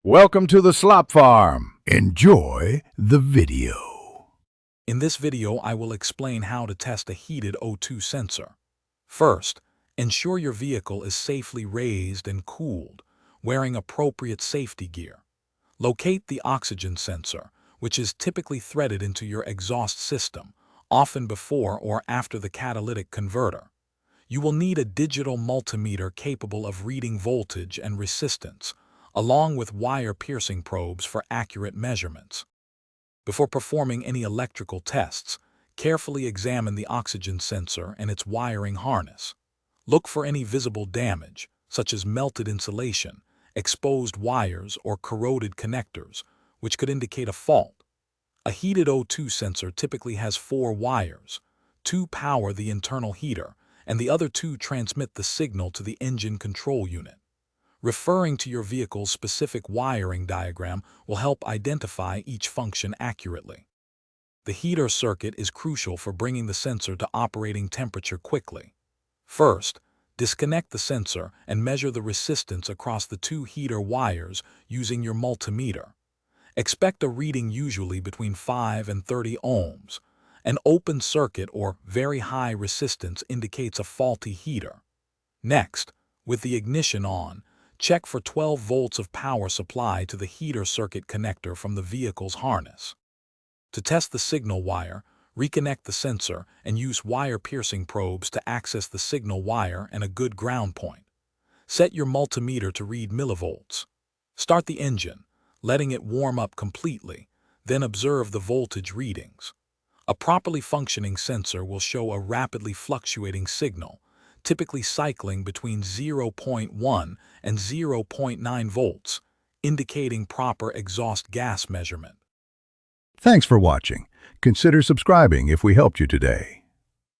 Welcome to the Slop Farm. Enjoy the video. In this video, I will explain how to test a heated O2 sensor. First, ensure your vehicle is safely raised and cooled, wearing appropriate safety gear. Locate the oxygen sensor, which is typically threaded into your exhaust system, often before or after the catalytic converter. You will need a digital multimeter capable of reading voltage and resistance, along with wire-piercing probes for accurate measurements. Before performing any electrical tests, carefully examine the oxygen sensor and its wiring harness. Look for any visible damage, such as melted insulation, exposed wires, or corroded connectors, which could indicate a fault. A heated O2 sensor typically has 4 wires. 2 power the internal heater, and the other 2 transmit the signal to the engine control unit. Referring to your vehicle's specific wiring diagram will help identify each function accurately. The heater circuit is crucial for bringing the sensor to operating temperature quickly. First, disconnect the sensor and measure the resistance across the 2 heater wires using your multimeter. Expect a reading usually between 5 and 30 ohms. An open circuit or very high resistance indicates a faulty heater. Next, with the ignition on, check for 12 volts of power supply to the heater circuit connector from the vehicle's harness. To test the signal wire, reconnect the sensor and use wire-piercing probes to access the signal wire and a good ground point. Set your multimeter to read millivolts. Start the engine, letting it warm up completely, then observe the voltage readings. A properly functioning sensor will show a rapidly fluctuating signal, typically cycling between 0.1 and 0.9 volts, indicating proper exhaust gas measurement. Thanks for watching. Consider subscribing if we helped you today.